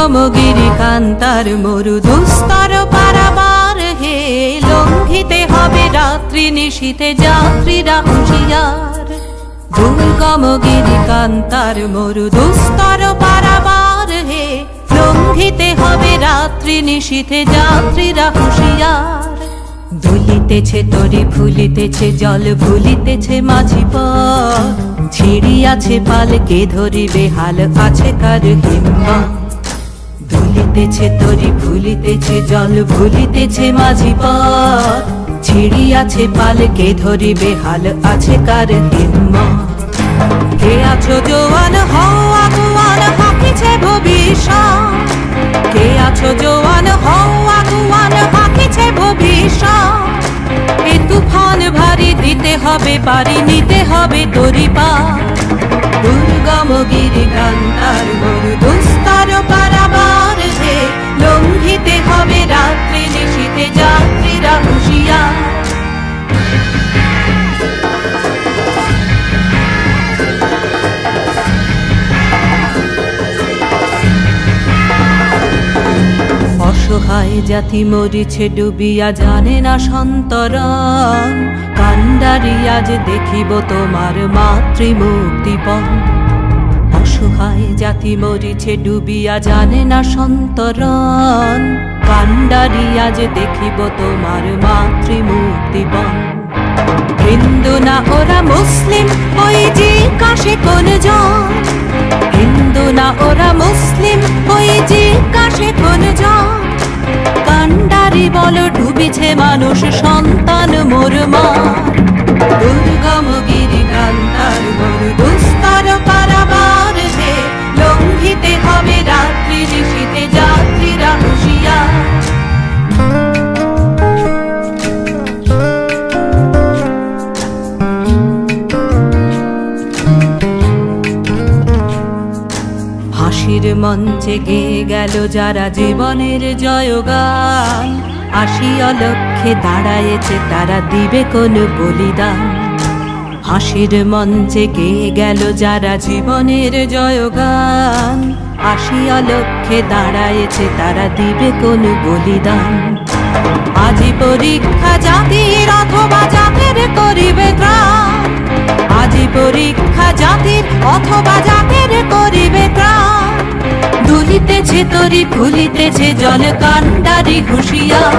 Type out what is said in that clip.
দুর্গমগিরি কান্তার মরু দুস্তর পারাবার হে, লঙ্ঘিতে হবে রাত্রি নিশীথে যাত্রীরা হুঁশিয়ার। দুর্গমগিরি কান্তার মরু দুস্তর পারাবার হে, লঙ্ঘিতে হবে রাত্রি নিশীথে যাত্রীরা হুঁশিয়ার। দুলিতেছে তরি ফুলিতেছে জল ভুলিতেছে মাঝি পথ, ছিড়িয়াছে পালকে ধরিবে হাল আছে কার হিম্মত। দুলিতেছে তরি ফুলিতেছে জল ভুলিতেছে মাঝি পথ, ছিড়িয়াছে পালকে ধরিবে হাল আছে কার হিম্মত। কে আছো জোয়ান হও আগুয়ান হাকিছে ভবিষ্যৎ, কে আছো জোয়ান হও আগুয়ান হাকিছে ভবিষ্যৎ। এ তুফান ভারী দিতে হবে পারি নিতে হবে তরি পার। দুর্গমগিরি কান্তার মরু দুস্তর পারাবার হে, লঙ্ঘিতে হবে রাত্রি নিশীথে যাত্রীরা হুঁশিয়ার। অসহায় জাতি মরিছে ডুবিয়া জানে না সন্তরণ, কান্ডারি আজ দেখিব তোমার মাতৃমুক্তিপণ। অসহায় জাতি মরিছে ডুবিয়া জানে না সন্তরণ, কান্ডারি আজ দেখিব তোমার মাতৃমুক্তিপণ। হিন্দু না ওরা মুসলিম ওই জিজ্ঞাসে কোন জন, হিন্দু না ওরা মুসলিম ওই জিজ্ঞাসে কোন জন। কান্ডারি বল ডুবিছে মানুষ সন্তান মোর মা। দুর্গমগিরি কান্তার মরু দুস্তর পারাবার হে, লঙ্ঘিতে হবে রাত্রি নিশীথে যাত্রীরা হুঁশিয়ার। হাসির মঞ্চে গেয়ে গেল যারা জীবনের জয়গান, আসিয়া লক্ষ্যে দাঁড়ায়েছে তারা দিবে কোন বলিদান। হাসির মঞ্চে গেয়ে গেল যারা জীবনের জয়গান, আসিয়া লক্ষ্যে দাঁড়ায়েছে তারা দিবে কোন বলিদান। আজি পরীক্ষা জাতির অথবা জাতের করিবে ত্রাণ, আজি পরীক্ষা জাতির অথবা জাতের করিবে ত্রাণ। দুলিতেছে তরি ফুলিতেছে জল কান্ডারি হুঁশিয়ার।